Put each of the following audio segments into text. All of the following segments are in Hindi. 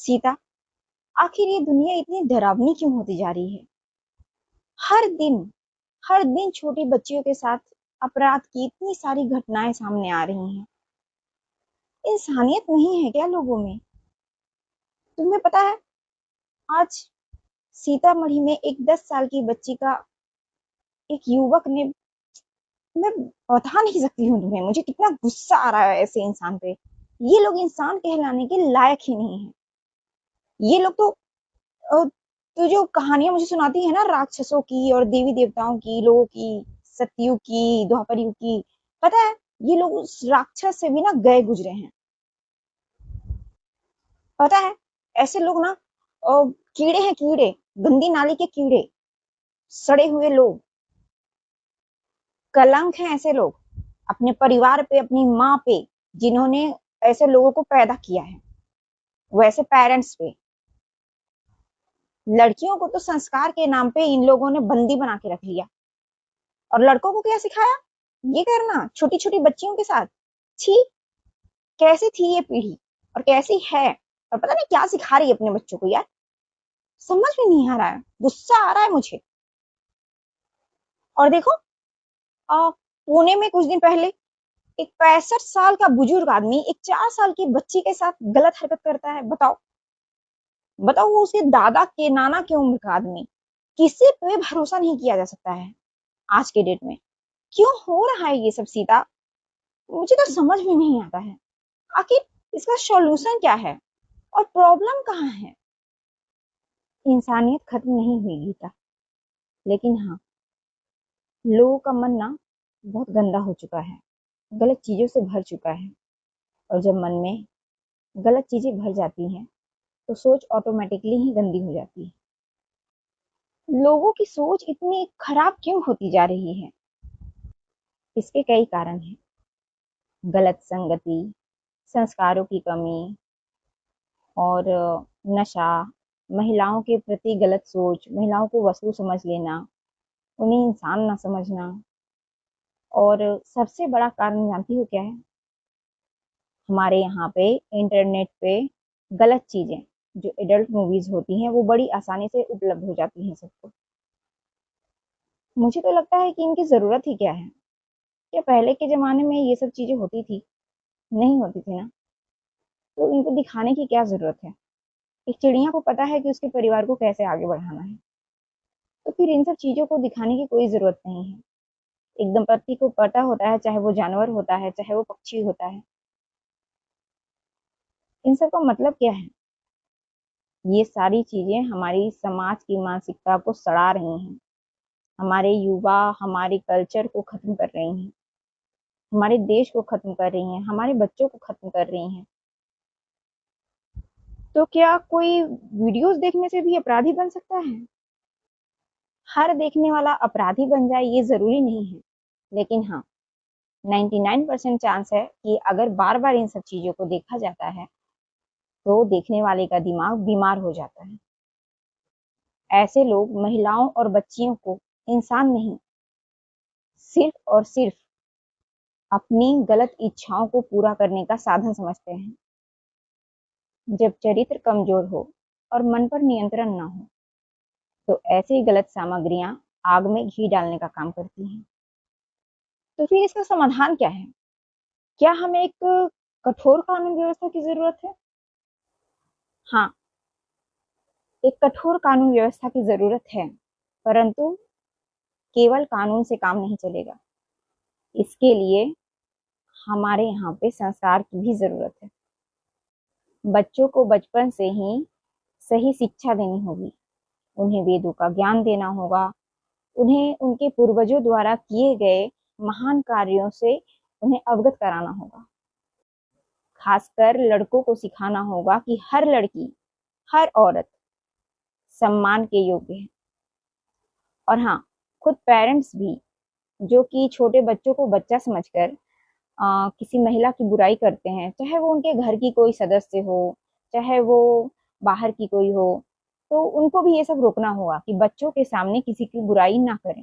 सीता, आखिर ये दुनिया इतनी डरावनी क्यों होती जा रही है? हर दिन हर दिन छोटी बच्चियों के साथ अपराध की इतनी सारी घटनाएं सामने आ रही हैं। इंसानियत नहीं है क्या लोगों में? तुम्हें पता है, आज सीतामढ़ी में एक 10 साल की बच्ची का एक युवक ने, मैं बता नहीं सकती हूँ तुम्हें, मुझे कितना गुस्सा आ रहा है ऐसे इंसान पे। ये लोग इंसान कहलाने के लायक ही नहीं है। ये लोग तो तो जो कहानियां मुझे सुनाती है ना, राक्षसों की और देवी देवताओं की, लोगों की, सतयुग की, द्वापर युग की, पता है, ये लोग उस राक्षस से भी ना गए गुजरे हैं। पता है, ऐसे लोग ना कीड़े हैं, कीड़े, गंदी नाली के कीड़े, सड़े हुए लोग, कलंक हैं ऐसे लोग अपने परिवार पे, अपनी माँ पे, जिन्होंने ऐसे लोगों को पैदा किया है, वैसे पेरेंट्स पे। लड़कियों को तो संस्कार के नाम पे इन लोगों ने बंदी बना के रख लिया, और लड़कों को क्या सिखाया? ये करना छोटी छोटी बच्चियों के साथ। छी, कैसी थी ये पीढ़ी और कैसी है, और पता नहीं क्या सिखा रही है अपने बच्चों को यार। समझ में नहीं आ रहा है, गुस्सा आ रहा है मुझे। और देखो, पुणे में कुछ दिन पहले एक 65 साल का बुजुर्ग आदमी एक 4 साल की बच्ची के साथ गलत हरकत करता है। बताओ, बताओ, वो उसके दादा के नाना के उम्र का आदमी। किसी पे भरोसा नहीं किया जा सकता है आज के डेट में। क्यों हो रहा है ये सब सीता? मुझे तो समझ में नहीं आता है। आखिर इसका सॉल्यूशन क्या है और प्रॉब्लम कहाँ है? इंसानियत खत्म नहीं हुई गीता, लेकिन हाँ, लोगों का मन ना बहुत गंदा हो चुका है, गलत चीजों से भर चुका है। और जब मन में गलत चीजें भर जाती हैं तो सोच ऑटोमेटिकली ही गंदी हो जाती है। लोगों की सोच इतनी खराब क्यों होती जा रही है? इसके कई कारण हैं। गलत संगति, संस्कारों की कमी, और नशा, महिलाओं के प्रति गलत सोच, महिलाओं को वस्तु समझ लेना, उन्हें इंसान ना समझना। और सबसे बड़ा कारण जानती हो क्या है? हमारे यहाँ पे इंटरनेट पे गलत चीजें, जो एडल्ट मूवीज होती हैं, वो बड़ी आसानी से उपलब्ध हो जाती हैं सबको। मुझे तो लगता है कि इनकी जरूरत ही क्या है? क्या पहले के जमाने में ये सब चीजें होती थी? नहीं होती थी ना। तो इनको दिखाने की क्या जरूरत है? एक चिड़िया को पता है कि उसके परिवार को कैसे आगे बढ़ाना है, तो फिर इन सब चीजों को दिखाने की कोई जरूरत नहीं है। एक दंपति को पता होता है, चाहे वो जानवर होता है, चाहे वो पक्षी होता है। इन सब का मतलब क्या है? ये सारी चीजें हमारी समाज की मानसिकता को सड़ा रही हैं। हमारे युवा हमारे कल्चर को खत्म कर रही हैं, हमारे देश को खत्म कर रही हैं, हमारे बच्चों को खत्म कर रही हैं। तो क्या कोई वीडियोस देखने से भी अपराधी बन सकता है? हर देखने वाला अपराधी बन जाए ये जरूरी नहीं है, लेकिन हाँ, 99% चांस है कि अगर बार बार इन सब चीजों को देखा जाता है तो देखने वाले का दिमाग बीमार हो जाता है। ऐसे लोग महिलाओं और बच्चियों को इंसान नहीं, सिर्फ और सिर्फ अपनी गलत इच्छाओं को पूरा करने का साधन समझते हैं। जब चरित्र कमजोर हो और मन पर नियंत्रण ना हो, तो ऐसी गलत सामग्रियां आग में घी डालने का काम करती हैं। तो फिर इसका समाधान क्या है? क्या हमें एक कठोर कानून व्यवस्था की जरूरत है? हाँ, एक कठोर कानून व्यवस्था की जरूरत है, परंतु केवल कानून से काम नहीं चलेगा। इसके लिए हमारे यहाँ पे संस्कार की भी जरूरत है। बच्चों को बचपन से ही सही शिक्षा देनी होगी, उन्हें वेदों का ज्ञान देना होगा, उन्हें उनके पूर्वजों द्वारा किए गए महान कार्यों से उन्हें अवगत कराना होगा। खासकर लड़कों को सिखाना होगा कि हर लड़की, हर औरत सम्मान के योग्य है। और हाँ, खुद पेरेंट्स भी, जो कि छोटे बच्चों को बच्चा समझकर किसी महिला की बुराई करते हैं, चाहे वो उनके घर की कोई सदस्य हो, चाहे वो बाहर की कोई हो, तो उनको भी ये सब रोकना होगा कि बच्चों के सामने किसी की बुराई ना करें,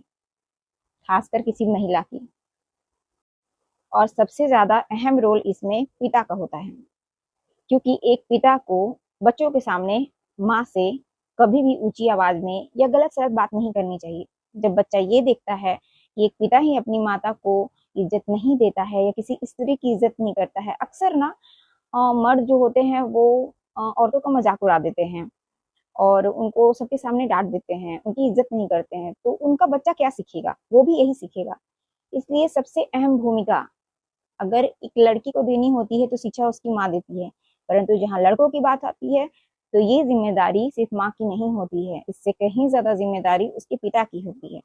खासकर किसी महिला की। और सबसे ज्यादा अहम रोल इसमें पिता का होता है, क्योंकि एक पिता को बच्चों के सामने माँ से कभी भी ऊंची आवाज में या गलत सलत बात नहीं करनी चाहिए। जब बच्चा ये देखता है कि एक पिता ही अपनी माता को इज्जत नहीं देता है या किसी स्त्री की इज्जत नहीं करता है, अक्सर ना मर्द जो होते हैं वो औरतों का मजाक उड़ा देते हैं और उनको सबके सामने डांट देते हैं, उनकी इज्जत नहीं करते हैं, तो उनका बच्चा क्या सीखेगा? वो भी यही सीखेगा। इसलिए सबसे अहम भूमिका अगर एक लड़की को देनी होती है तो शिक्षा उसकी माँ देती है, परंतु जहाँ लड़कों की बात आती है तो ये जिम्मेदारी सिर्फ माँ की नहीं होती है, इससे कहीं ज्यादा जिम्मेदारी उसके पिता की होती है।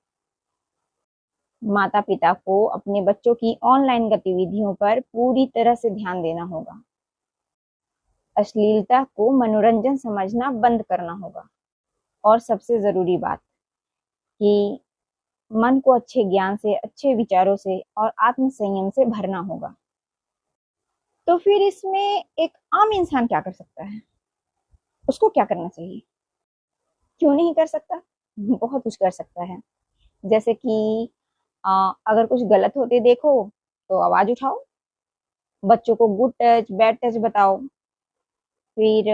माता पिता को अपने बच्चों की ऑनलाइन गतिविधियों पर पूरी तरह से ध्यान देना होगा। अश्लीलता को मनोरंजन समझना बंद करना होगा और सबसे जरूरी बात कि मन को अच्छे ज्ञान से, अच्छे विचारों से और आत्म संयम से भरना होगा। तो फिर इसमें एक आम इंसान क्या कर सकता है? उसको क्या करना चाहिए? क्यों नहीं कर सकता? बहुत कुछ कर सकता है। जैसे कि अगर कुछ गलत होते देखो तो आवाज उठाओ, बच्चों को गुड टच बैड टच बताओ। फिर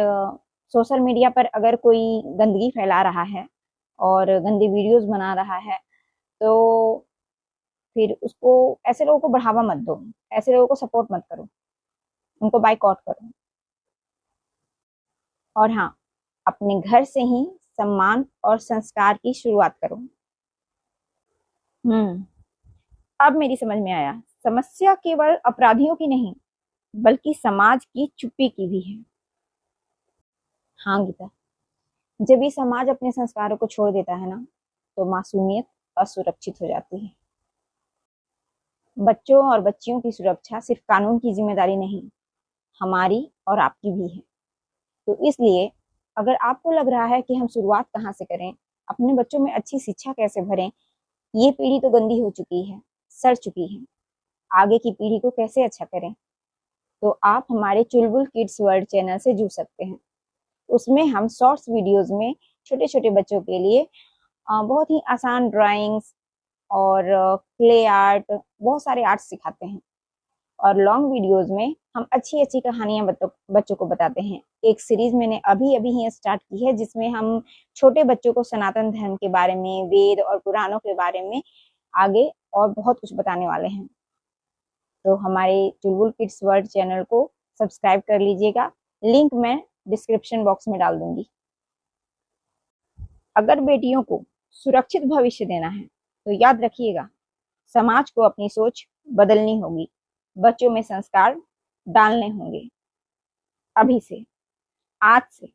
सोशल मीडिया पर अगर कोई गंदगी फैला रहा है और गंदी वीडियोस बना रहा है तो फिर उसको, ऐसे लोगों को बढ़ावा मत दो, ऐसे लोगों को सपोर्ट मत करो, उनको बाइकआउट करो। और हाँ, अपने घर से ही सम्मान और संस्कार की शुरुआत करो। अब मेरी समझ में आया, समस्या केवल अपराधियों की नहीं बल्कि समाज की चुप्पी की भी है। हाँ गीता, जब ये समाज अपने संस्कारों को छोड़ देता है ना तो मासूमियत असुरक्षित हो जाती है। बच्चों और बच्चियों की सुरक्षा सिर्फ कानून की जिम्मेदारी नहीं, हमारी और आपकी भी है। तो इसलिए अगर आपको लग रहा है कि हम शुरुआत कहाँ से करें, अपने बच्चों में अच्छी शिक्षा कैसे भरें, ये पीढ़ी तो गंदी हो चुकी है, सड़ चुकी है, आगे की पीढ़ी को कैसे अच्छा करें, तो आप हमारे चुलबुल किड्स वर्ल्ड चैनल से जुड़ सकते हैं। उसमें हम शॉर्ट्स वीडियोस में छोटे छोटे बच्चों के लिए बहुत ही आसान ड्राइंग्स और क्ले आर्ट, बहुत सारे आर्ट सिखाते हैं। और लॉन्ग वीडियोस में हम अच्छी अच्छी कहानियां बच्चों को बताते हैं। एक सीरीज मैंने अभी अभी ही स्टार्ट की है जिसमें हम छोटे बच्चों को सनातन धर्म के बारे में, वेद और पुराणों के बारे में आगे और बहुत कुछ बताने वाले हैं। तो हमारे चुलबुल किड्स वर्ल्ड चैनल को सब्सक्राइब कर लीजिएगा, लिंक मैं डिस्क्रिप्शन बॉक्स में डाल दूंगी। अगर बेटियों को सुरक्षित भविष्य देना है तो याद रखिएगा, समाज को अपनी सोच बदलनी होगी, बच्चों में संस्कार डालने होंगे। अभी से, आज से